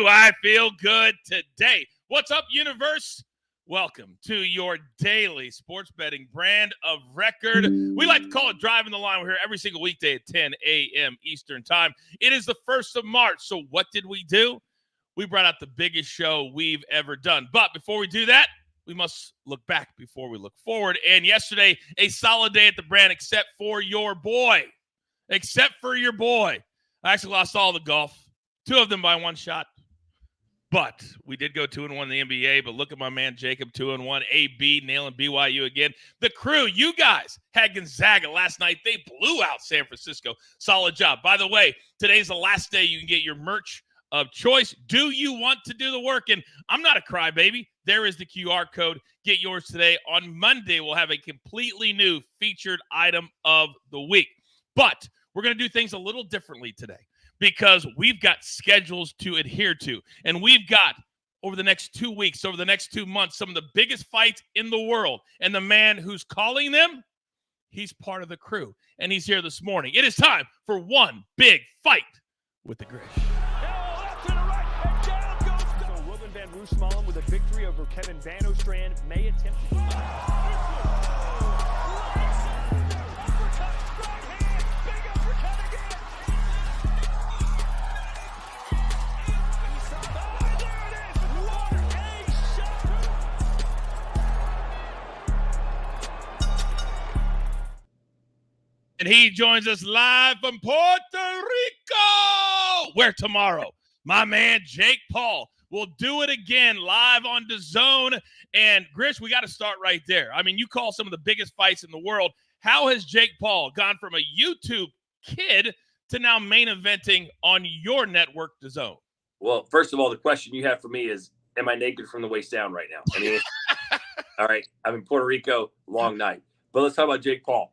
do I feel good today? What's up, universe? Welcome to your daily sports betting brand of record. We like to call it Driving the Line. We're here every single weekday at 10 a.m. Eastern time. It is the 1st of March, so what did we do? We brought out the biggest show we've ever done. But before we do that, we must look back before we look forward. And yesterday, a solid day at the brand, except for your boy. Except for your boy. I actually lost all the golf. 2 of them by 1 shot. But we did go 2-1 in the NBA. But look at my man Jacob, 2-1. AB nailing BYU again. The crew, you guys had Gonzaga last night. They blew out San Francisco. Solid job. By the way, today's the last day you can get your merch of choice. Do you want to do the work? And I'm not a crybaby. There is the QR code. Get yours today. On Monday, we'll have a completely new featured item of the week. But we're going to do things a little differently today, because we've got schedules to adhere to. And we've got, over the next 2 weeks, over the next 2 months, some of the biggest fights in the world. And the man who's calling them, he's part of the crew. And he's here this morning. It is time for One Big Fight with the Grish. So Ruben Van Roosmalen with a victory over Kevin Van Ostrand may attempt to... And he joins us live from Puerto Rico, where tomorrow my man Jake Paul will do it again live on DAZN. And Grish, we got to start right there. I mean, you call some of the biggest fights in the world. How has Jake Paul gone from a YouTube kid to now main eventing on your network, DAZN? Well, first of all, the question you have for me is, am I naked from the waist down right now? I mean, all right, I'm in Puerto Rico, long night. But let's talk about Jake Paul.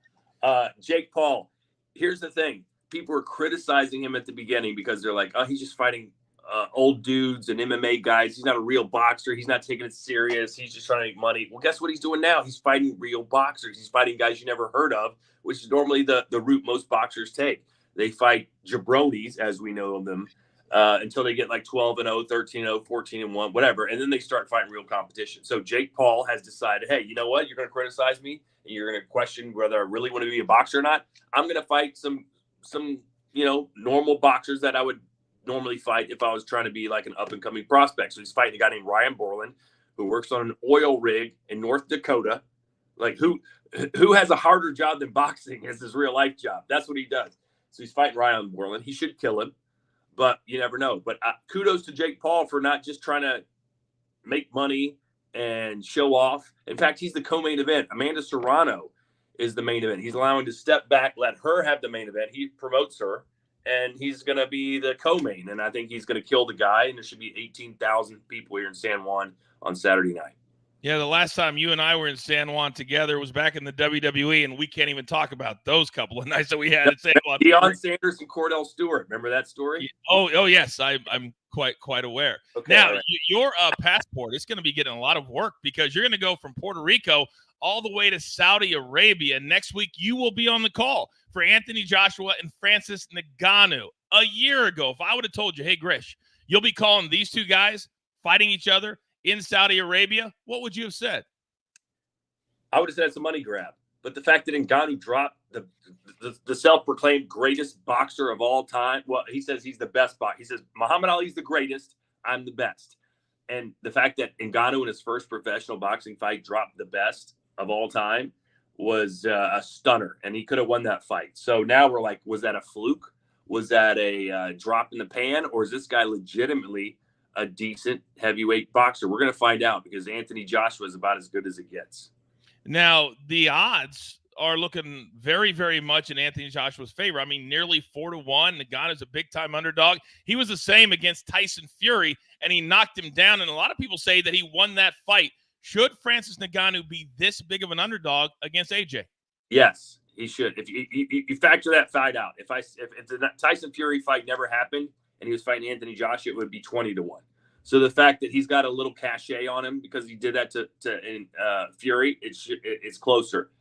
Jake Paul, here's the thing. People were criticizing him at the beginning because they're like, oh, he's just fighting old dudes and MMA guys. He's not a real boxer. He's not taking it serious. He's just trying to make money. Well, guess what he's doing now? He's fighting real boxers. He's fighting guys you never heard of, which is normally the route most boxers take. They fight jabronis, as we know them, until they get like 12-0, 13-0, 14-1, whatever. And then they start fighting real competition. So Jake Paul has decided, hey, you know what? You're going to criticize me, and you're going to question whether I really want to be a boxer or not. I'm going to fight some normal boxers that I would normally fight if I was trying to be like an up-and-coming prospect. So he's fighting a guy named Ryan Borland, who works on an oil rig in North Dakota. Like, who has a harder job than boxing as his real-life job? That's what he does. So he's fighting Ryan Borland. He should kill him, but you never know. But kudos to Jake Paul for not just trying to make money and show off. In fact, he's the co-main event. Amanda Serrano is the main event. He's allowing to step back, let her have the main event. He promotes her, and he's going to be the co-main. And I think he's going to kill the guy, and there should be 18,000 people here in San Juan on Saturday night. Yeah, the last time you and I were in San Juan together was back in the WWE, and we can't even talk about those couple of nights that we had at San Juan. Deion Sanders and Cordell Stewart. Remember that story? Oh yes, I'm quite aware. Okay, now, right. Your passport is going to be getting a lot of work, because you're going to go from Puerto Rico all the way to Saudi Arabia. Next week, you will be on the call for Anthony Joshua and Francis Ngannou. A year ago, if I would have told you, hey, Grish, you'll be calling these 2 guys fighting each other in Saudi Arabia, what would you have said? I would have said it's a money grab. But the fact that Ngannou dropped the self-proclaimed greatest boxer of all time, well, he says he's the best boxer. He says, Muhammad Ali's the greatest, I'm the best. And the fact that Ngannou in his first professional boxing fight dropped the best of all time was a stunner, and he could have won that fight. So now we're like, was that a fluke? Was that a drop in the pan? Or is this guy legitimately a decent heavyweight boxer? We're going to find out, because Anthony Joshua is about as good as it gets. Now, the odds are looking very, very much in Anthony Joshua's favor. I mean, nearly 4-1. Ngannou's a big-time underdog. He was the same against Tyson Fury, and he knocked him down. And a lot of people say that he won that fight. Should Francis Ngannou be this big of an underdog against AJ? Yes, he should. If you factor that fight out, if the Tyson Fury fight never happened and he was fighting Anthony Joshua, it would be 20-1. So the fact that he's got a little cachet on him because he did that to Fury, it's closer.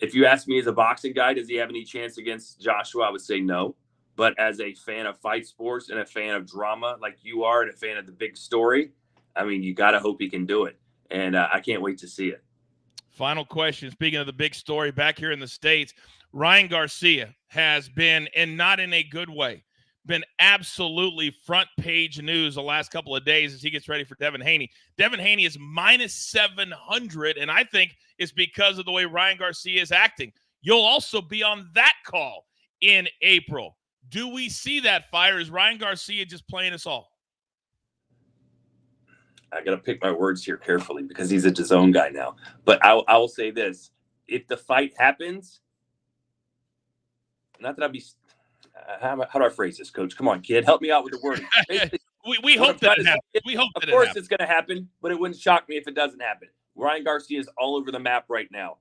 If you ask me as a boxing guy, does he have any chance against Joshua? I would say no. But as a fan of fight sports and a fan of drama like you are and a fan of the big story, I mean, you got to hope he can do it. And I can't wait to see it. Final question. Speaking of the big story back here in the States, Ryan Garcia has been, and not in a good way, been absolutely front page news the last couple of days as he gets ready for Devin Haney. Devin Haney is minus 700, and I think it's because of the way Ryan Garcia is acting. You'll also be on that call in April. Do we see that fire? Is Ryan Garcia just playing us all? I got to pick my words here carefully because he's a DAZN guy now. But I will say this. If the fight happens, not that I'd be how do I phrase this, Coach? Come on, kid. Help me out with the wording. we hope that it happens. We hope that it happens. Of course it's going to happen, but it wouldn't shock me if it doesn't happen. Ryan Garcia is all over the map right now.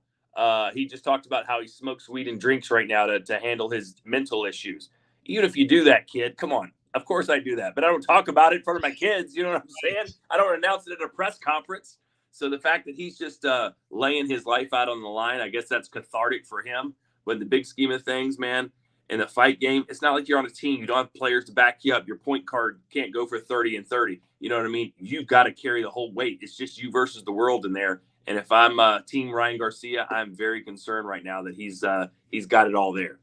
He just talked about how he smokes weed and drinks right now to handle his mental issues. Even if you do that, kid, come on. Of course I do that, but I don't talk about it in front of my kids. You know what I'm saying? I don't announce it at a press conference. So the fact that he's just laying his life out on the line, I guess that's cathartic for him. But in the big scheme of things, man, in the fight game, it's not like you're on a team. You don't have players to back you up. Your point guard can't go for 30 and 30. You know what I mean? You've got to carry the whole weight. It's just you versus the world in there. And if I'm team Ryan Garcia, I'm very concerned right now that he's got it all there.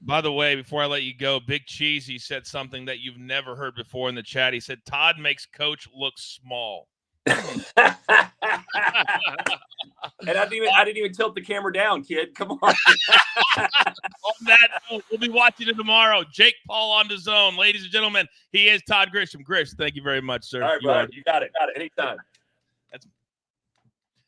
By the way, before I let you go, Big Cheesy said something that you've never heard before in the chat. He said, Todd makes Coach look small. And I didn't even tilt the camera down, kid. Come on. On that note, we'll be watching it tomorrow. Jake Paul on DAZN. Ladies and gentlemen, he is Todd Grisham. Grish, thank you very much, sir. All right, bud. You got it. Anytime.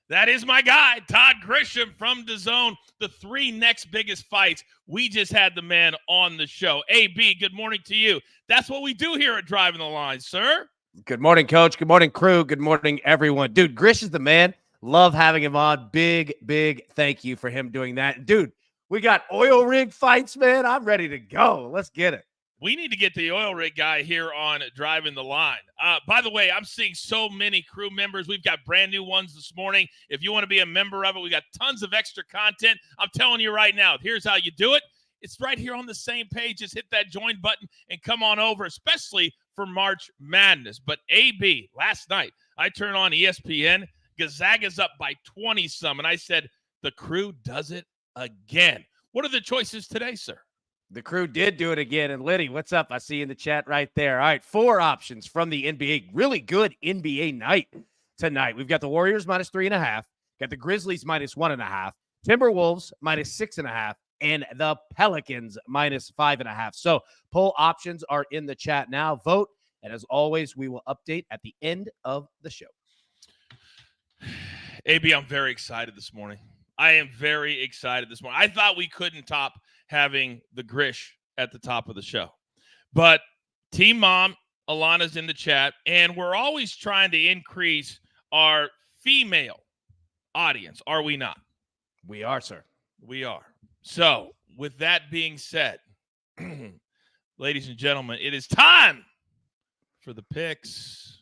That is my guy, Todd Grisham from DAZN. The 3 next biggest fights. We just had the man on the show. AB, good morning to you. That's what we do here at Driving the Line, sir. Good morning, Coach. Good morning, crew. Good morning, everyone. Dude, Grish is the man. Love having him on. Big thank you for him doing that. Dude, we got oil rig fights, man. I'm ready to go. Let's get it. We need to get the oil rig guy here on Driving the Line. By the way, I'm seeing so many crew members. We've got brand new ones this morning. If you want to be a member of it, we got tons of extra content. I'm telling you right now, here's how you do it. It's right here on the same page. Just hit that join button and come on over, especially for March Madness. But AB, last night, I turned on ESPN. Gonzaga's up by 20-some, and I said, the crew does it again. What are the choices today, sir? The crew did do it again. And Liddy, what's up? I see you in the chat right there. All right, 4 options from the NBA. Really good NBA night tonight. We've got the Warriors minus 3.5. Got the Grizzlies minus 1.5. Timberwolves minus 6.5. And the Pelicans minus 5.5. So poll options are in the chat now. Vote. And as always, we will update at the end of the show. AB, I'm very excited this morning. I am very excited this morning. I thought we couldn't top having the Grish at the top of the show. But Team Mom, Alana's in the chat, and we're always trying to increase our female audience, are we not? We are, sir. We are. So, with that being said, ladies and gentlemen, it is time for the picks.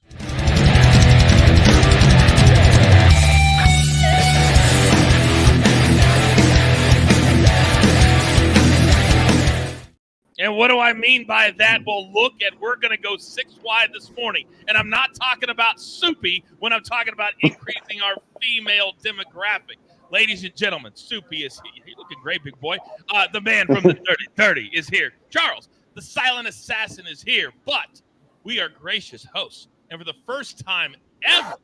And what do I mean by that? Well, we're going to go 6 wide this morning. And I'm not talking about Soupy when I'm talking about increasing our female demographic. Ladies and gentlemen, Soupy is here. You're looking great, big boy. The man from the Dirty is here. Charles, the silent assassin, is here. But we are gracious hosts. And for the first time ever,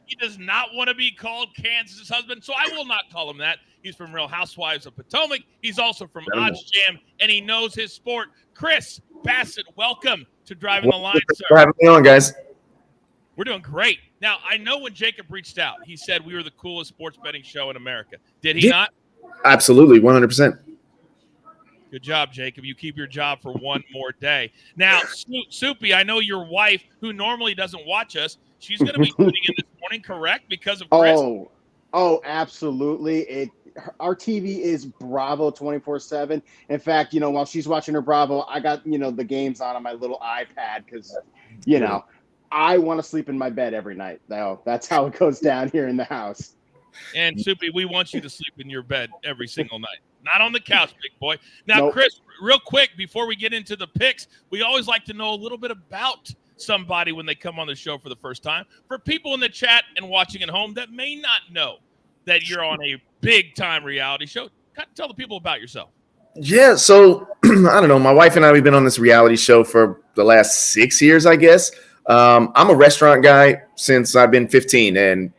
he does not want to be called Kansas' husband, so I will not call him that. He's from Real Housewives of Potomac. He's also from Odds Jam, and he knows his sport. Chris Bassett, welcome to Driving the Line, sir. For having me on, guys. We're doing great. Now, I know when Jacob reached out, he said we were the coolest sports betting show in America. Did he not? Absolutely, 100%. Good job, Jacob. You keep your job for one more day. Now, Soupy, I know your wife, who normally doesn't watch us, she's going to be tuning in this morning, correct? Because of Chris? Oh, absolutely. Our TV is Bravo 24/7. In fact, while she's watching her Bravo, I got, the games on my little iPad because, I want to sleep in my bed every night. That's how it goes down here in the house. And Soupy, we want you to sleep in your bed every single night. Not on the couch, big boy. Now, Nope. Chris, real quick, before we get into the picks, we always like to know a little bit about somebody when they come on the show for the first time. For people in the chat and watching at home that may not know that you're on a big-time reality show, tell the people about yourself. Yeah, so I don't know. My wife and I, we've been on this reality show for the last 6 years, I guess. I'm a restaurant guy since I've been 15, and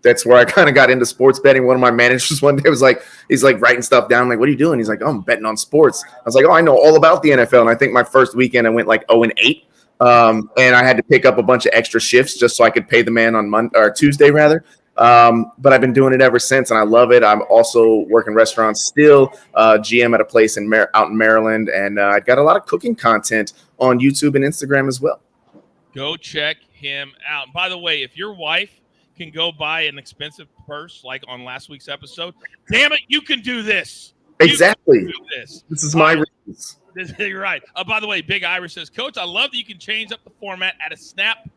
that's where I kind of got into sports betting. One of my managers one day was like, he's like writing stuff down. I'm like, what are you doing? He's like, oh, I'm betting on sports. I was like, oh, I know all about the NFL. And I think my first weekend I went like 0-8. And I had to pick up a bunch of extra shifts just so I could pay the man on Monday or Tuesday rather. But I've been doing it ever since, and I love it. I'm also working restaurants still, GM at a place out in Maryland, and I've got a lot of cooking content on YouTube and Instagram as well. Go check him out. By the way, if your wife can go buy an expensive purse like on last week's episode, damn it, you can do this. Exactly. This is my reasons. You're right. By the way, Big Irish says, Coach, I love that you can change up the format at a snap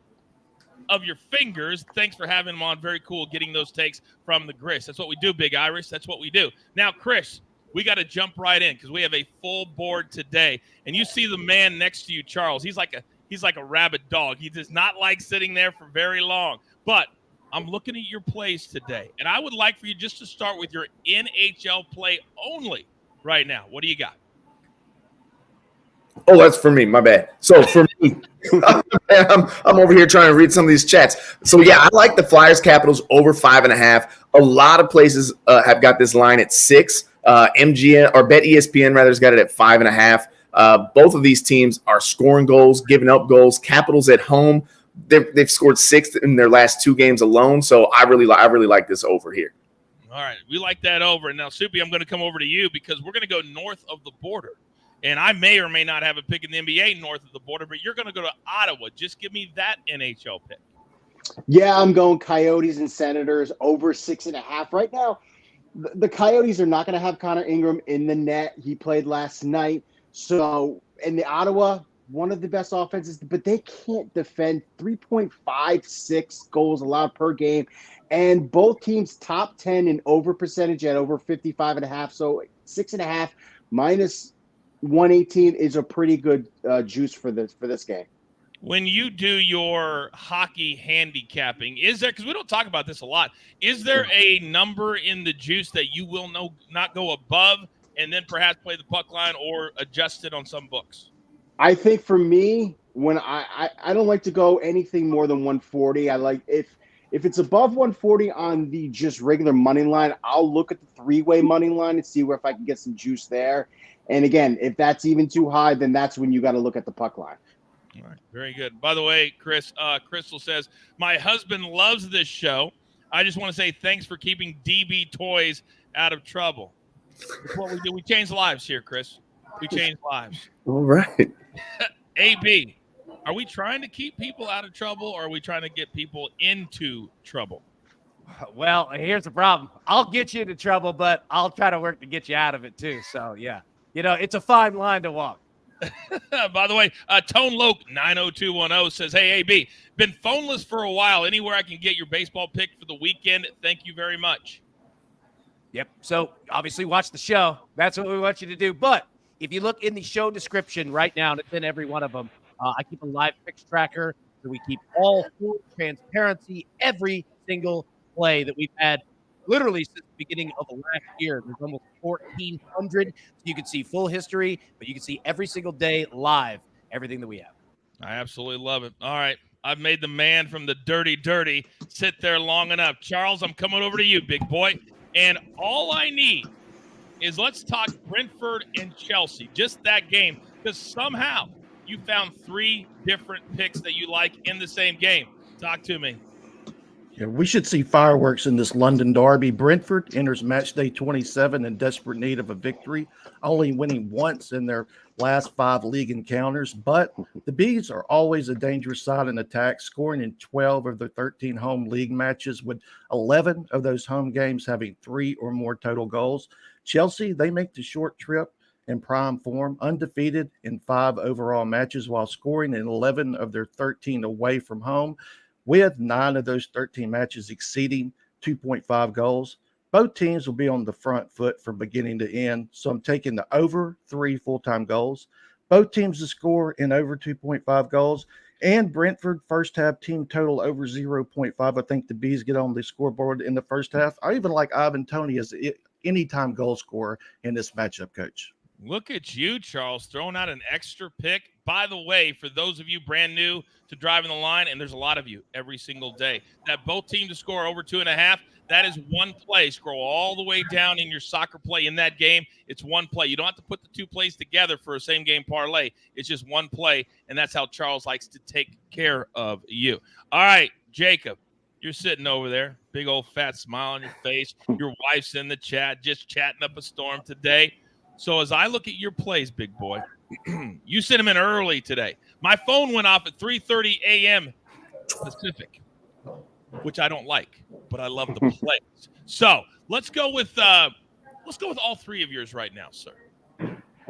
of your fingers. Thanks for having him on. Very cool getting those takes from the Gris. That's what we do, Big Irish. That's what we do. Now, Chris, we got to jump right in because we have a full board today. And you see the man next to you, Charles. He's like a rabid dog. He does not like sitting there for very long. But I'm looking at your plays today, and I would like for you just to start with your NHL play only right now. What do you got? Oh, that's for me. My bad. So for me, I'm over here trying to read some of these chats. So yeah, I like the Flyers Capitals over 5.5. A lot of places have got this line at 6. MGM or Bet ESPN rather has got it at 5.5. Both of these teams are scoring goals, giving up goals. Capitals at home, they've scored 6 in their last 2 games alone. So I really like this over here. All right, we like that over. And now, Soupy, I'm going to come over to you because we're going to go north of the border. And I may or may not have a pick in the NBA north of the border, but you're going to go to Ottawa. Just give me that NHL pick. Yeah, I'm going Coyotes and Senators over 6.5. Right now, the Coyotes are not going to have Connor Ingram in the net. He played last night. So, in the Ottawa, one of the best offenses, but they can't defend. 3.56 goals allowed per game. And both teams top 10 in over percentage at over 55.5. So 6.5 minus 118 is a pretty good juice for this game. When you do your hockey handicapping, is there, because we don't talk about this a lot, is there a number in the juice that you will not go above and then perhaps play the puck line or adjust it on some books? I think for me, when I don't like to go anything more than 140. I like if it's above 140 on the just regular money line, I'll look at the 3-way money line and see if I can get some juice there. And again, if that's even too high, then that's when you got to look at the puck line. All right, very good. By the way, Chris, Crystal says, my husband loves this show. I just want to say thanks for keeping DB Toys out of trouble. That's what we do. We change lives here, Chris. We change lives. All right. AB, are we trying to keep people out of trouble or are we trying to get people into trouble? Well, here's the problem. I'll get you into trouble, but I'll try to work to get you out of it too. So, yeah, it's a fine line to walk. By the way, Tone Loke 90210 says, hey, AB, been phoneless for a while. Anywhere I can get your baseball pick for the weekend? Thank you very much. Yep. So obviously watch the show. That's what we want you to do. But if you look in the show description right now, and it's in every one of them, I keep a live picks tracker. So we keep all full transparency, every single play that we've had literally since the beginning of the last year. There's almost 1,400. So you can see full history, but you can see every single day live everything that we have. I absolutely love it. All right. I've made the man from the dirty sit there long enough. Charles, I'm coming over to you, big boy. And all I need is let's talk Brentford and Chelsea, just that game, because somehow you found 3 different picks that you like in the same game. Talk to me. Yeah, we should see fireworks in this London derby. Brentford enters match day 27 in desperate need of a victory, only winning once in their last 5 league encounters. But the Bees are always a dangerous side in attack, scoring in 12 of their 13 home league matches, with 11 of those home games having 3 or more total goals. Chelsea, they make the short trip in prime form, undefeated in 5 overall matches while scoring in 11 of their 13 away from home, with 9 of those 13 matches exceeding 2.5 goals. Both teams will be on the front foot from beginning to end, so I'm taking the over 3 full-time goals. Both teams to score in over 2.5 goals, and Brentford first half team total over 0.5. I think the Bees get on the scoreboard in the first half. I even like Ivan Toney as anytime goal scorer in this matchup, Coach. Look at you, Charles, throwing out an extra pick. By the way, for those of you brand new to Driving the Line, and there's a lot of you every single day, that both teams to score over 2.5, that is one play. Scroll all the way down in your soccer play in that game. It's one play. You don't have to put the two plays together for a same game parlay. It's just one play, and that's how Charles likes to take care of you. All right, Jacob, you're sitting over there, big old fat smile on your face. Your wife's in the chat, just chatting up a storm today. So as I look at your plays, big boy, you sent them in early today. My phone went off at 3:30 a.m. Pacific, which I don't like, but I love the plays. So let's go with all three of yours right now, sir.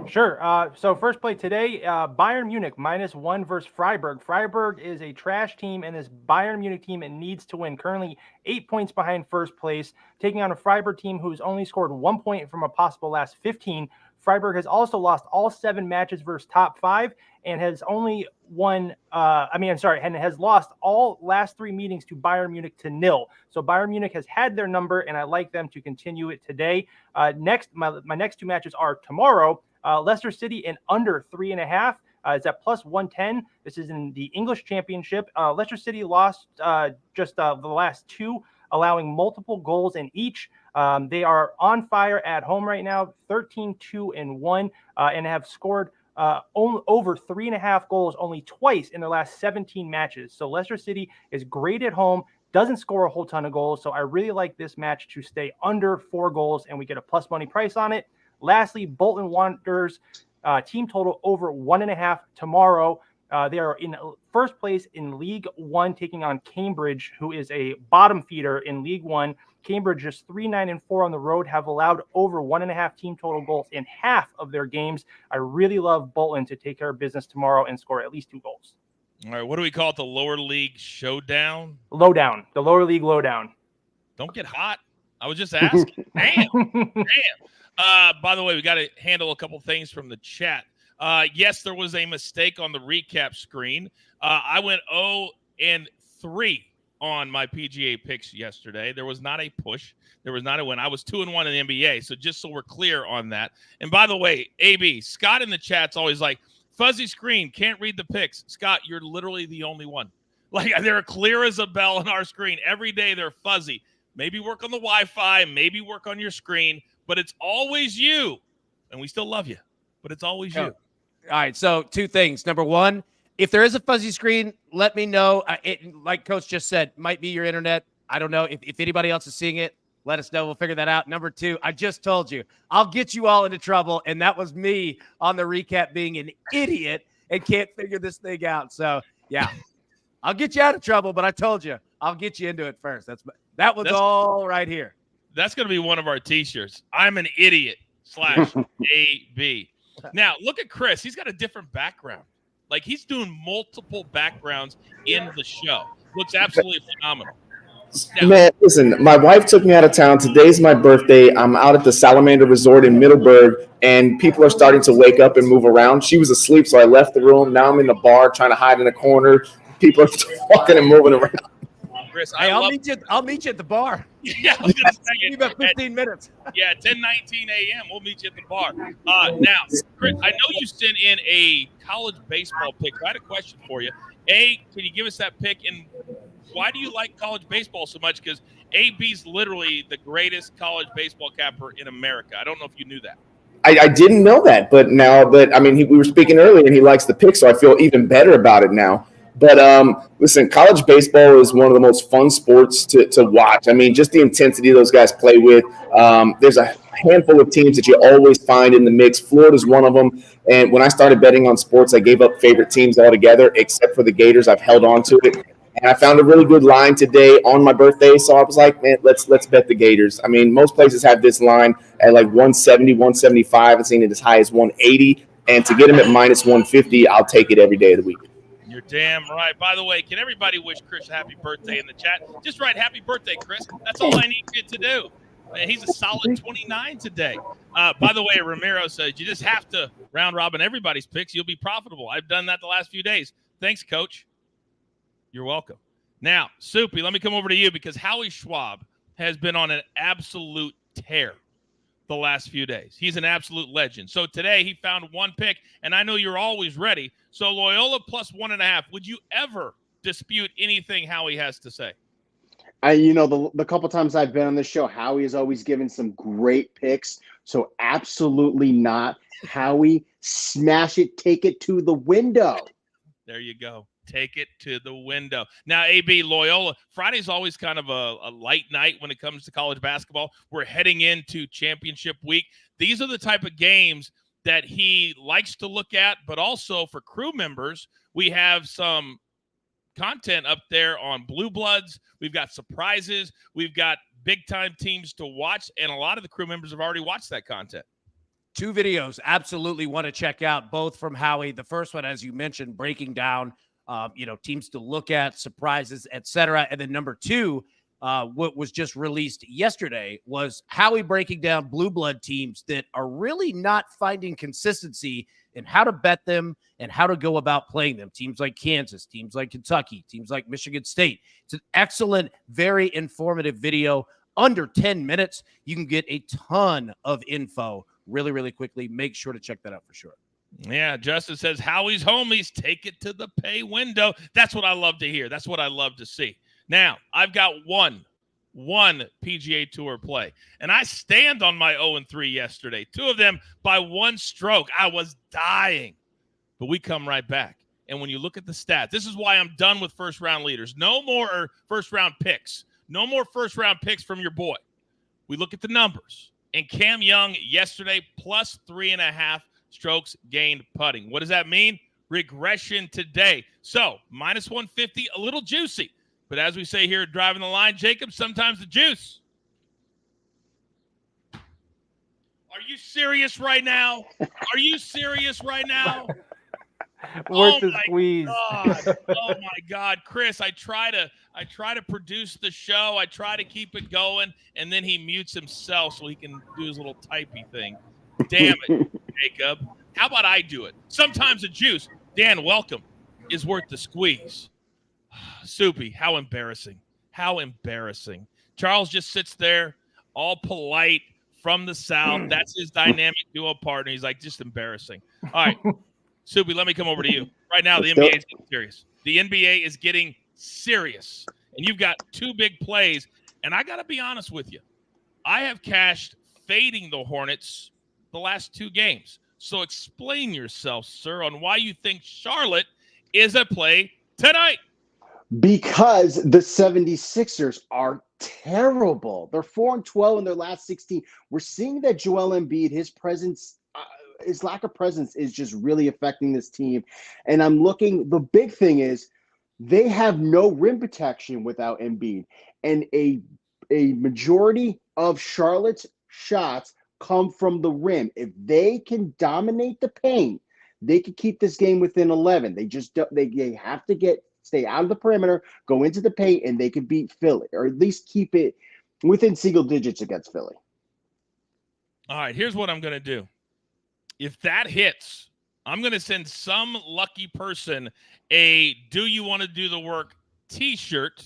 Sure. So first play today, Bayern Munich -1 versus Freiburg. Freiburg is a trash team, and this Bayern Munich team it needs to win. Currently 8 points behind first place, taking on a Freiburg team who's only scored 1 point from a possible last 15. Freiburg has also lost all 7 matches versus top 5 and has only and has lost all last 3 meetings to Bayern Munich to 0. So Bayern Munich has had their number, and I like them to continue it today. Next, my next 2 matches are tomorrow. Leicester City in under 3.5. It's at +110. This is in the English Championship. Leicester City lost just the last 2, allowing multiple goals in each. They are on fire at home right now, 13-2-1, and have scored over 3.5 goals only twice in their last 17 matches. So Leicester City is great at home, doesn't score a whole ton of goals. So I really like this match to stay under 4 goals, and we get a plus money price on it. Lastly, Bolton Wanderers team total over 1.5 tomorrow. They are in first place in League One, taking on Cambridge, who is a bottom feeder in League One. Cambridge just 3-9-4 on the road, have allowed over 1.5 team total goals in half of their games. I really love Bolton to take care of business tomorrow and score at least 2 goals. All right, what do we call it? The lower league showdown? Lowdown. The lower league lowdown. Don't get hot. I was just asking. Damn. By the way, we got to handle a couple things from the chat. Yes, there was a mistake on the recap screen. I went 0-3 on my PGA picks yesterday. There was not a push. There was not a win. I was 2-1 in the NBA. So just so we're clear on that. And by the way, AB, Scott in the chat's always like, fuzzy screen, can't read the picks. Scott, you're literally the only one. Like, they're clear as a bell on our screen. Every day they're fuzzy. Maybe work on the Wi-Fi, maybe work on your screen, but it's always you. And we still love you, but it's always you. All right, so 2 things. Number 1, if there is a fuzzy screen, let me know. It, like Coach just said, might be your internet. I don't know. If anybody else is seeing it, let us know. We'll figure that out. Number 2, I just told you, I'll get you all into trouble, and that was me on the recap being an idiot and can't figure this thing out. So, yeah, I'll get you out of trouble, but I told you, I'll get you into it first. That was all right here. That's going to be one of our T-shirts. I'm an idiot /AB. Now, look at Chris. He's got a different background. Like, he's doing multiple backgrounds in the show. Looks absolutely phenomenal. Now, Man, listen, my wife took me out of town. Today's my birthday. I'm out at the Salamander Resort in Middleburg, and people are starting to wake up and move around. She was asleep, so I left the room. Now I'm in the bar trying to hide in a corner. People are walking and moving around. Chris, I'll meet you at the bar. Yeah, I was going to say Give me about 15 minutes. Yeah, 10:19 a.m. We'll meet you at the bar. Now, Chris, I know you sent in a college baseball pick. I had a question for you. A, can you give us that pick? And why do you like college baseball so much? Because AB's literally the greatest college baseball capper in America. I don't know if you knew that. I didn't know that, but now that, I mean, we were speaking earlier, and he likes the pick, so I feel even better about it now. But listen, college baseball is one of the most fun sports to watch. I mean, just the intensity those guys play with. There's a handful of teams that you always find in the mix. Florida's one of them. And when I started betting on sports, I gave up favorite teams altogether, except for the Gators. I've held on to it. And I found a really good line today on my birthday. So I was like, man, let's bet the Gators. I mean, most places have this line at like 170, 175. I've seen it as high as 180. And to get them at -150, I'll take it every day of the week. You're damn right. By the way, can everybody wish Chris a happy birthday in the chat? Just write happy birthday, Chris. That's all I need you to do. Man, he's a solid 29 today. By the way, Ramiro says you just have to round robin everybody's picks. You'll be profitable. I've done that the last few days. Thanks, Coach. You're welcome. Now, Soupy, let me come over to you because Howie Schwab has been on an absolute tear the last few days. He's an absolute legend. So today he found one pick, and I know you're always ready. So Loyola plus 1.5. Would you ever dispute anything Howie has to say? The couple times I've been on this show, Howie has always given some great picks. So absolutely not. Howie, smash it, take it to the window. There you go. Take it to the window. Now, AB, Loyola, Friday's always kind of a light night when it comes to college basketball. We're heading into championship week. These are the type of games that he likes to look at, but also for crew members, we have some content up there on Blue Bloods. We've got surprises. We've got big-time teams to watch, and a lot of the crew members have already watched that content. 2 videos absolutely want to check out, both from Howie. The first one, as you mentioned, breaking down teams to look at, surprises, etc. And then number 2, what was just released yesterday was Howie breaking down blue blood teams that are really not finding consistency in how to bet them and how to go about playing them. Teams like Kansas, teams like Kentucky, teams like Michigan State. It's an excellent, very informative video. Under 10 minutes, you can get a ton of info really, really quickly. Make sure to check that out for sure. Yeah, Justin says, Howie's homies, take it to the pay window. That's what I love to hear. That's what I love to see. Now, I've got one PGA Tour play, and I stand on my 0-3 yesterday. 2 of them by 1 stroke. I was dying, but we come right back. And when you look at the stats, this is why I'm done with first-round leaders. No more first-round picks. No more first-round picks from your boy. We look at the numbers. And Cam Young yesterday, plus 3.5 strokes gained putting. What does that mean? Regression today. So, minus 150, a little juicy. But as we say here at Driving the Line, Jacob, sometimes the juice. Are you serious right now? Are you serious right now? Worth the squeeze. God. Oh my God, Chris! I try to produce the show. I try to keep it going, and then he mutes himself so he can do his little typey thing. Damn it, Jacob! How about I do it? Sometimes the juice, Dan, welcome, is worth the squeeze. Soupy, how embarrassing! How embarrassing! Charles just sits there, all polite from the South. That's his dynamic duo partner. He's like, just embarrassing. All right. Soupy, let me come over to you. Right now, the NBA is getting serious. The NBA is getting serious. And you've got 2 big plays. And I got to be honest with you. I have cashed fading the Hornets the last 2 games. So explain yourself, sir, on why you think Charlotte is a play tonight. Because the 76ers are terrible. They're 4-12 in their last 16. We're seeing that Joel Embiid, his lack of presence is just really affecting this team. And I'm looking, the big thing is they have no rim protection without Embiid. And a majority of Charlotte's shots come from the rim. If they can dominate the paint, they can keep this game within 11. They have to stay out of the perimeter, go into the paint, and they can beat Philly, or at least keep it within single digits against Philly. All right, here's what I'm going to do. If that hits, I'm going to send some lucky person a Do You Want to Do the Work t-shirt.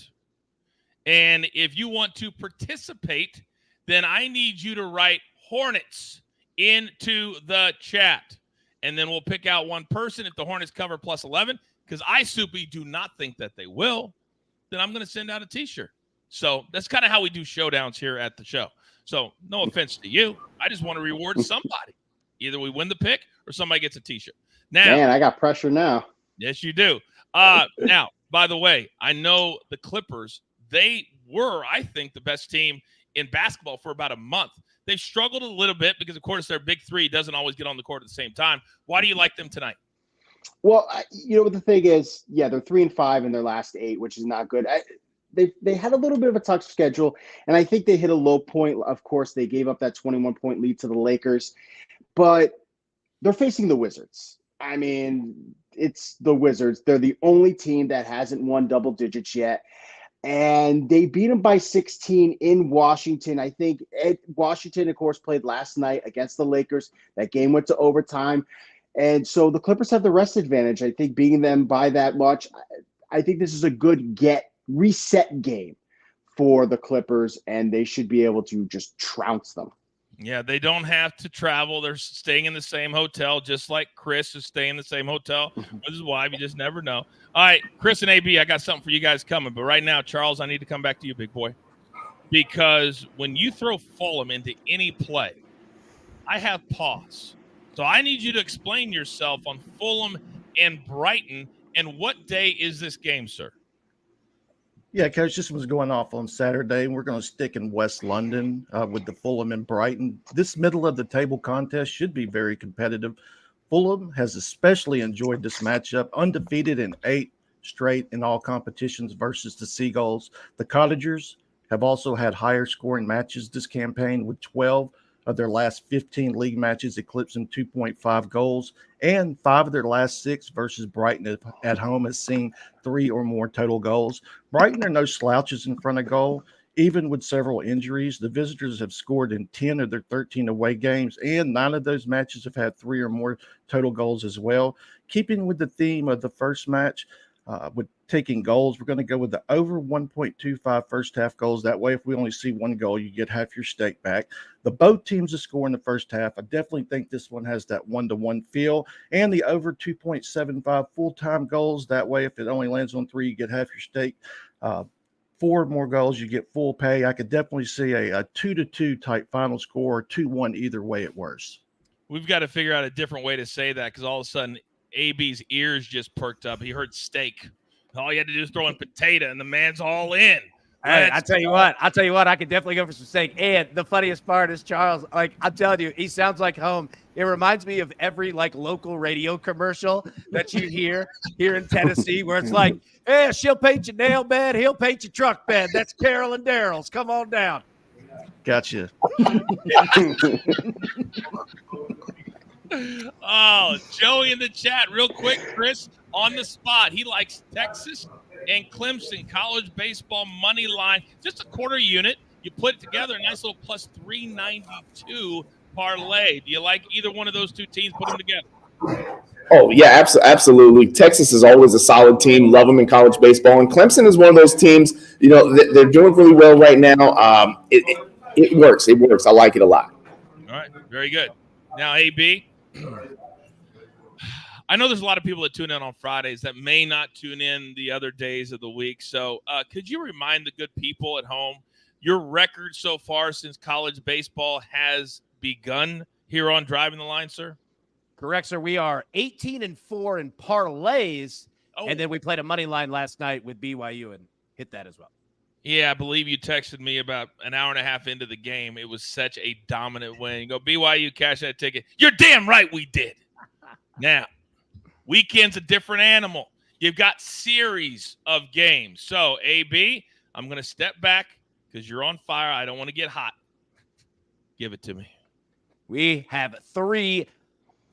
And if you want to participate, then I need you to write Hornets into the chat. And then we'll pick out one person. If the Hornets cover plus 11, because I, Soupy, do not think that they will, then I'm going to send out a t-shirt. So that's kind of how we do showdowns here at the show. So no offense to you. I just want to reward somebody. Either we win the pick or somebody gets a t-shirt. Now, man, I got pressure now. Yes, you do. Now, by the way, I know the Clippers, they were, I think, the best team in basketball for about a month. They've struggled a little bit because, of course, their big 3 doesn't always get on the court at the same time. Why do you like them tonight? Well, what the thing is, yeah, they're 3-5 in their last 8, which is not good. They had a little bit of a tough schedule, and I think they hit a low point. Of course, they gave up that 21-point lead to the Lakers. But they're facing the Wizards. I mean, it's the Wizards. They're the only team that hasn't won double digits yet. And they beat them by 16 in Washington. I think Washington, of course, played last night against the Lakers. That game went to overtime. And so the Clippers have the rest advantage. I think beating them by that much, I think this is a good reset game for the Clippers, and they should be able to just trounce them. Yeah, they don't have to travel. They're staying in the same hotel, just like Chris is staying in the same hotel with his wife. You just never know. All right, Chris and AB, I got something for you guys coming. But right now, Charles, I need to come back to you, big boy. Because when you throw Fulham into any play, I have pause. So I need you to explain yourself on Fulham and Brighton. And what day is this game, sir? Yeah, Coach, this was going off on Saturday, and we're going to stick in West London with the Fulham and Brighton. This middle-of-the-table contest should be very competitive. Fulham has especially enjoyed this matchup, undefeated in 8 straight in all competitions versus the Seagulls. The Cottagers have also had higher scoring matches this campaign, with 12 of their last 15 league matches eclipsing 2.5 goals, and 5 of their last 6 versus Brighton at home has seen 3 or more total goals. Brighton are no slouches in front of goal. Even with several injuries, the visitors have scored in 10 of their 13 away games, and 9 of those matches have had 3 or more total goals as well. Keeping with the theme of the first match, with taking goals, we're going to go with the over 1.25 first half goals. That way, if we only see 1 goal, you get half your stake back. Both teams to score in the first half. I definitely think this one has that 1-to-1 feel, and the over 2.75 full-time goals. That way, if it only lands on 3, you get half your stake. 4 more goals, you get full pay. I could definitely see a 2-2 type final score, or 2-1 either way at worst. We've got to figure out a different way to say that, because all of a sudden AB's ears just perked up. He heard steak. All you had to do is throw in potato, and the man's all in. Hey, I tell you what, I could definitely go for some steak. And the funniest part is Charles, like I'm telling you, he sounds like home. It reminds me of every like local radio commercial that you hear here in Tennessee, where it's like, hey, she'll paint your nail bed, he'll paint your truck bed. That's Carol and Daryl's. Come on down. Gotcha. Oh, Joey in the chat, real quick, Chris, on the spot. He likes Texas and Clemson college baseball money line, just a quarter unit. You put it together, a nice little plus 392 parlay. Do you like either one of those two teams? Put them together. Oh, yeah, absolutely. Texas is always a solid team. Love them in college baseball. And Clemson is one of those teams, you know, they're doing really well right now. It works. It works. I like it a lot. All right, very good. Now, AB, I know there's a lot of people that tune in on Fridays that may not tune in the other days of the week. So could you remind the good people at home your record so far since college baseball has begun here on Driving the Line, sir? Correct, sir. We are 18-4 in parlays, and then we played a money line last night with BYU and hit that as well. Yeah, I believe you texted me about an hour and a half into the game. It was such a dominant win. You go, BYU, cash that ticket. You're damn right we did. Now, weekend's a different animal. You've got series of games. So, AB, I'm going to step back because you're on fire. I don't want to get hot. Give it to me. We have 3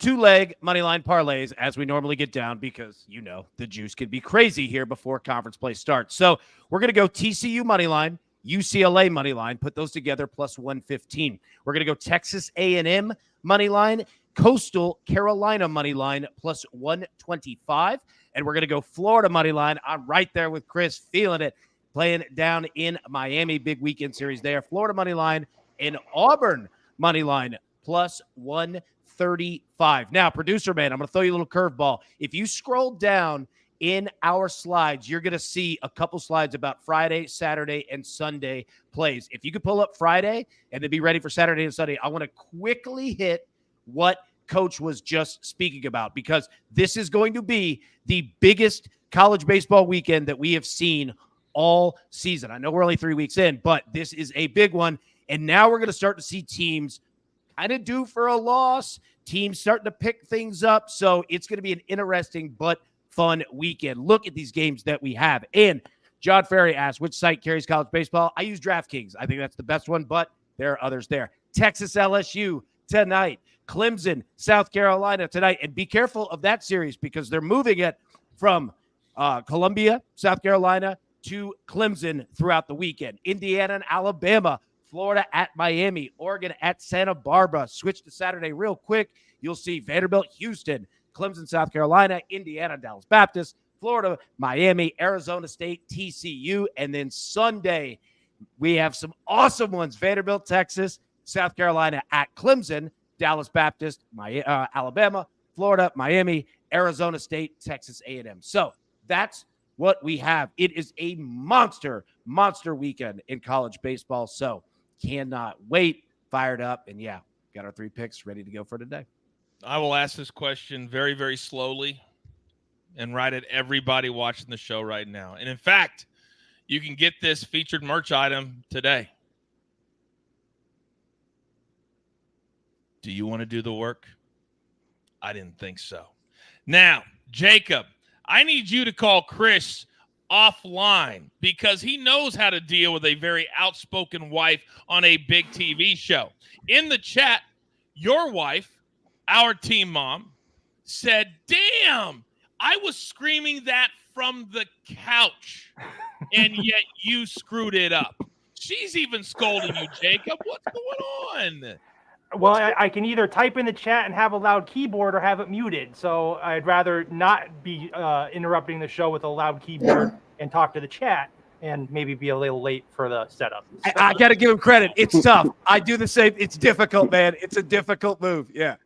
2-leg moneyline parlays as we normally get down, because, you know, the juice can be crazy here before conference play starts. So we're going to go TCU moneyline, UCLA moneyline, put those together plus 115. We're going to go Texas A&M moneyline, Coastal Carolina moneyline plus 125. And we're going to go Florida moneyline. I'm right there with Chris, feeling it, playing down in Miami. Big weekend series there. Florida moneyline and Auburn moneyline plus 135. Now, producer man, I'm going to throw you a little curveball. If you scroll down in our slides, you're going to see a couple slides about Friday, Saturday, and Sunday plays. If you could pull up Friday and then be ready for Saturday and Sunday, I want to quickly hit what Coach was just speaking about, because this is going to be the biggest college baseball weekend that we have seen all season. I know we're only 3 weeks in, but this is a big one. And now we're going to start to see teams kind of due for a loss, teams starting to pick things up. So it's going to be an interesting but fun weekend. Look at these games that we have. And John Ferry asked, which site carries college baseball? I use DraftKings. I think that's the best one, but there are others there. Texas LSU tonight. Clemson, South Carolina tonight. And be careful of that series because they're moving it from Columbia, South Carolina to Clemson throughout the weekend. Indiana and Alabama, Florida at Miami, Oregon at Santa Barbara. Switch to Saturday real quick. You'll see Vanderbilt, Houston, Clemson, South Carolina, Indiana, Dallas Baptist, Florida, Miami, Arizona State, TCU. And then Sunday, we have some awesome ones. Vanderbilt, Texas, South Carolina at Clemson, Dallas Baptist, Alabama, Florida, Miami, Arizona State, Texas A&M. So that's what we have. It is a monster weekend in college baseball. So cannot wait. Fired up. And yeah, got our 3 picks ready to go for today. I will ask this question very, very slowly and right at everybody watching the show right now. And in fact, you can get this featured merch item today. Do you want to do the work? I didn't think so. Now, Jacob, I need you to call Chris offline because he knows how to deal with a very outspoken wife on a big TV show. In the chat, your wife, our team mom, said, "Damn, I was screaming that from the couch, and yet you screwed it up." She's even scolding you, Jacob. What's going on? Well, I can either type in the chat and have a loud keyboard or have it muted. So I'd rather not be interrupting the show with a loud keyboard and talk to the chat and maybe be a little late for the setup. I got to give him credit. It's tough. I do the same. It's difficult, man. It's a difficult move. Yeah.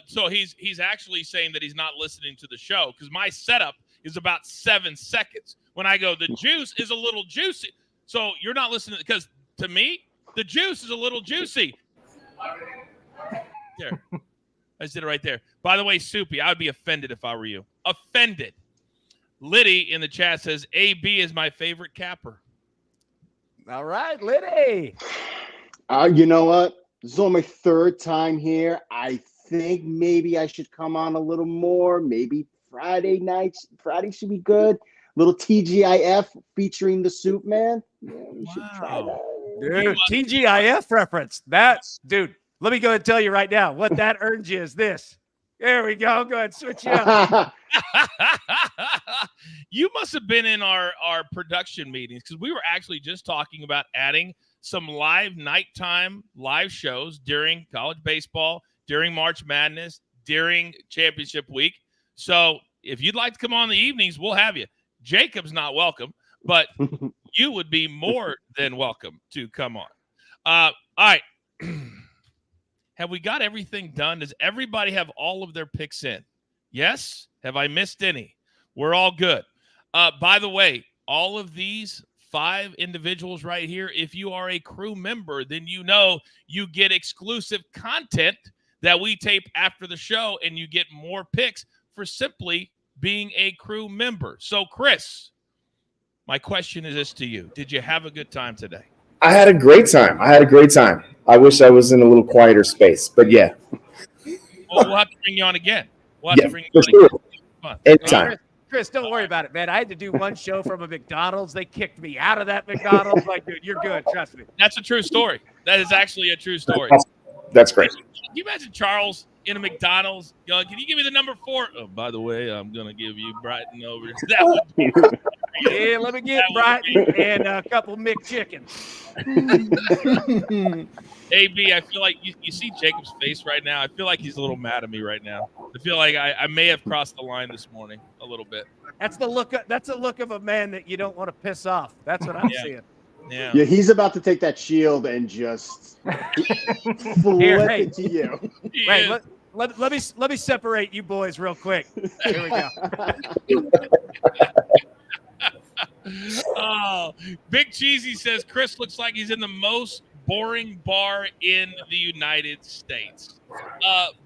So he's actually saying that he's not listening to the show because my setup is about 7 seconds. When I go, the juice is a little juicy. So you're not listening because to me, the juice is a little juicy. There. I just did it right there. By the way, Soupy, I would be offended if I were you. Offended. Liddy in the chat says, AB is my favorite capper. All right, Liddy. You know what? This is only my 3rd time here. I think maybe I should come on a little more. Maybe Friday nights. Friday should be good. Little TGIF featuring the Soup Man. Yeah, we should try that. Dude, TGIF reference. That's, dude, let me go ahead and tell you right now. What that earns you is this. There we go. Go ahead and switch it up. You must have been in our production meetings because we were actually just talking about adding some live nighttime live shows during college baseball, during March Madness, during championship week. So if you'd like to come on in the evenings, we'll have you. Jacob's not welcome, but you would be more than welcome to come on. All right. Have we got everything done? Does everybody have all of their picks in? Yes? Have I missed any? We're all good. By the way, all of these 5 individuals right here, if you are a crew member, then you know you get exclusive content that we tape after the show, and you get more picks for simply being a crew member. So, Chris, my question is this to you. Did you have a good time today? I had a great time. I wish I was in a little quieter space, but yeah. Well, we'll have to bring you on again. Anytime. Chris, don't worry about it, man. I had to do one show from a McDonald's. They kicked me out of that McDonald's. Like, dude, you're good. Trust me. That's a true story. That is actually a true story. That's great. Can you imagine Charles in a McDonald's going, "Can you give me the number 4? Oh, by the way, I'm going to give you Brighton over." That would be yeah, let me get Brighton and a couple McChickens. AB, I feel like you see Jacob's face right now. I feel like he's a little mad at me right now. I feel like I may have crossed the line this morning a little bit. That's the look of a man that you don't want to piss off. That's what I'm seeing. Yeah, he's about to take that shield and just flip it to you. Wait, let me separate you boys real quick. Here we go. Oh, Big Cheesy says Chris looks like he's in the most boring bar in the United States.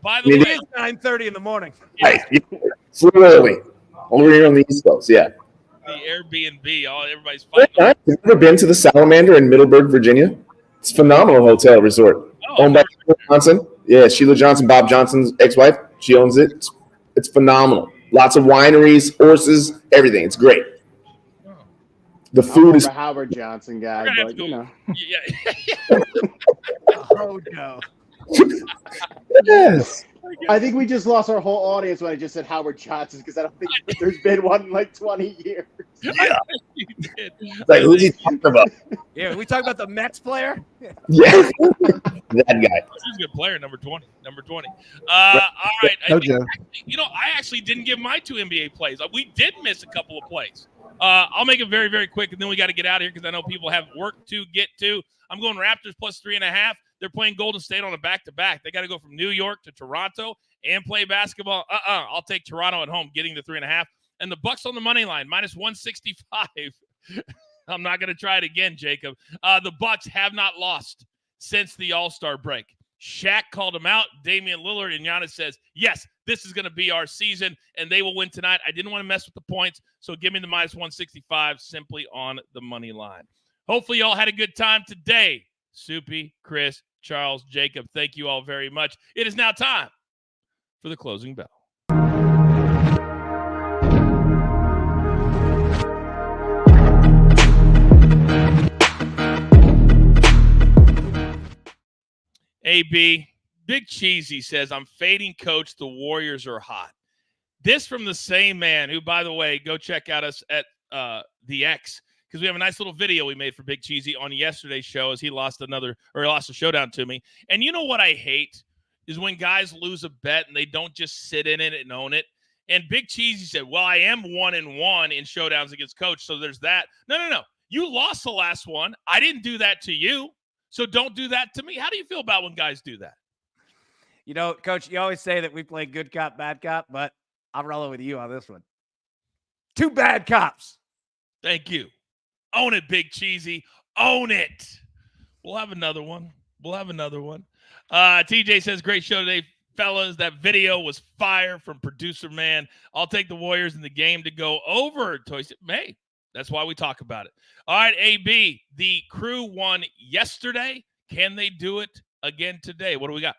By the way, it's 9:30 in the morning. Hey, it's a little early. Over here on the East Coast, yeah. The Airbnb, everybody's fighting. Have you ever been to the Salamander in Middleburg, Virginia? It's a phenomenal hotel resort. Owned by Sheila Johnson. Yeah, Sheila Johnson, Bob Johnson's ex-wife. She owns it. It's phenomenal. Lots of wineries, horses, everything. It's great. The food is a Howard Johnson guy, but you know. Yeah. Oh no. Yes. I think we just lost our whole audience when I just said Howard Johnson because I don't think there's been one in like 20 years. Yeah. You did. Like, who's he talking about? Yeah, we talking about the Mets player? Yeah, that guy. He's a good player, number 20. All right. I actually didn't give my 2 NBA plays. We did miss a couple of plays. I'll make it very, very quick, and then we got to get out of here because I know people have work to get to. I'm going Raptors plus 3.5. They're playing Golden State on a back-to-back. They got to go from New York to Toronto and play basketball. I'll take Toronto at home, getting the 3.5. And the Bucks on the money line, minus 165. I'm not going to try it again, Jacob. The Bucks have not lost since the All-Star break. Shaq called him out. Damian Lillard and Giannis says, yes, this is going to be our season, and they will win tonight. I didn't want to mess with the points, so give me the minus 165 simply on the money line. Hopefully, y'all had a good time today. Soupy, Chris, Charles, Jacob, thank you all very much. It is now time for the closing bell. AB, Big Cheesy says, I'm fading Coach. The Warriors are hot. This from the same man who, by the way, go check out us at the X because we have a nice little video we made for Big Cheesy on yesterday's show as he lost a showdown to me. And you know what I hate is when guys lose a bet and they don't just sit in it and own it. And Big Cheesy said, well, I am 1-1 in showdowns against Coach, so there's that. No. You lost the last one. I didn't do that to you. So don't do that to me. How do you feel about when guys do that? You know, Coach, you always say that we play good cop, bad cop, but I'm rolling with you on this one. 2 bad cops. Thank you. Own it, Big Cheesy. Own it. We'll have another one. TJ says, great show today, fellas. That video was fire from producer man. I'll take the Warriors in the game to go over. Hey, that's why we talk about it. All right, AB, the Crew won yesterday. Can they do it again today? What do we got?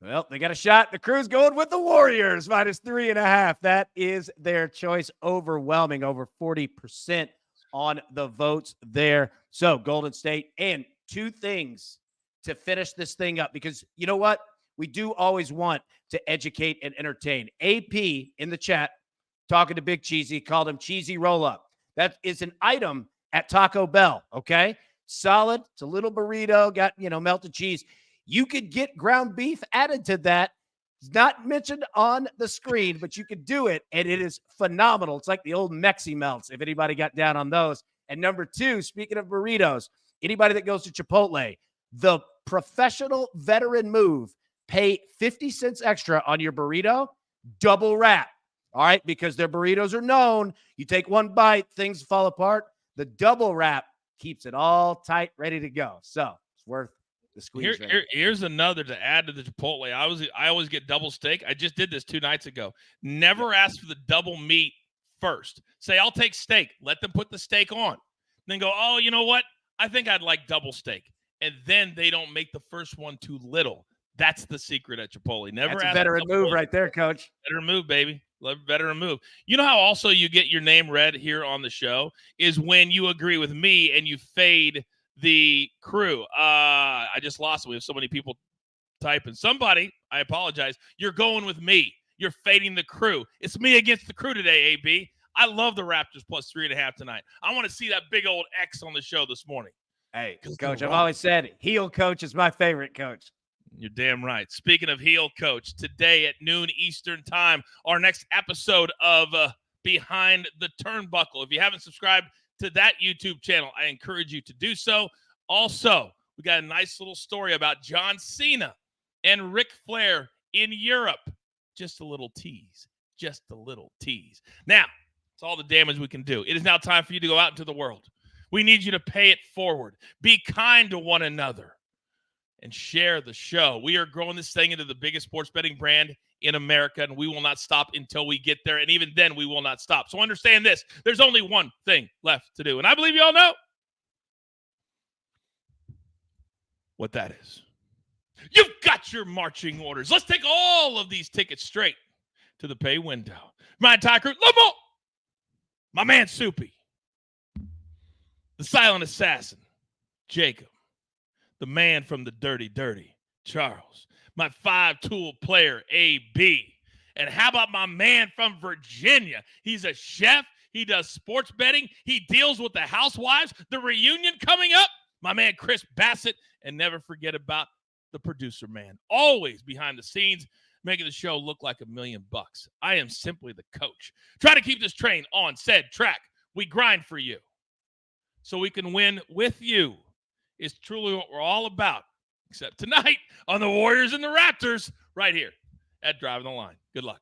Well, they got a shot. The Crew's going with the Warriors, minus 3.5. That is their choice. Overwhelming, over 40% on the votes there. So Golden State, and 2 things to finish this thing up, because you know what? We do always want to educate and entertain. AP in the chat, talking to Big Cheesy, called him Cheesy Roll-Up. That is an item at Taco Bell, okay? Solid. It's a little burrito, got, melted cheese. You could get ground beef added to that. It's not mentioned on the screen, but you could do it, and it is phenomenal. It's like the old Mexi Melts, if anybody got down on those. And number 2, speaking of burritos, anybody that goes to Chipotle, the professional veteran move, pay 50 cents extra on your burrito, double wrap. All right, because their burritos are known. You take one bite, things fall apart. The double wrap keeps it all tight, ready to go. So it's worth the squeeze. Here's another to add to the Chipotle. I always get double steak. I just did this 2 nights ago. Never ask for the double meat first. Say, I'll take steak. Let them put the steak on. Then go, oh, you know what? I think I'd like double steak. And then they don't make the first one too little. That's the secret at Chipotle. Never ask. That's a veteran move right there, Coach. Veteran move, baby. Veteran move. You know how also you get your name read here on the show is when you agree with me and you fade the Crew. I just lost it. We have so many people typing. Somebody, I apologize. You're going with me. You're fading the Crew. It's me against the Crew today, AB. I love the Raptors plus 3.5 tonight. I want to see that big old X on the show this morning. Hey, Coach, I've always said heel coach is my favorite coach. You're damn right. Speaking of heel coach, today at noon Eastern time, our next episode of Behind the Turnbuckle. If you haven't subscribed to that YouTube channel, I encourage you to do so. Also, we got a nice little story about John Cena and Ric Flair in Europe. Just a little tease. Now, it's all the damage we can do. It is now time for you to go out into the world. We need you to pay it forward. Be kind to one another. And share the show. We are growing this thing into the biggest sports betting brand in America, and we will not stop until we get there. And even then, we will not stop. So understand this. There's only one thing left to do. And I believe you all know what that is. You've got your marching orders. Let's take all of these tickets straight to the pay window. My entire crew, Lobo, my man Soupy, the silent assassin, Jacob, the man from the dirty, Charles, my 5-tool player, AB. And how about my man from Virginia? He's a chef. He does sports betting. He deals with the housewives. The reunion coming up, my man Chris Bassett. And never forget about the producer man, always behind the scenes, making the show look like $1 million. I am simply the coach. Try to keep this train on said track. We grind for you so we can win with you. It's truly what we're all about, except tonight on the Warriors and the Raptors right here at Driving the Line. Good luck.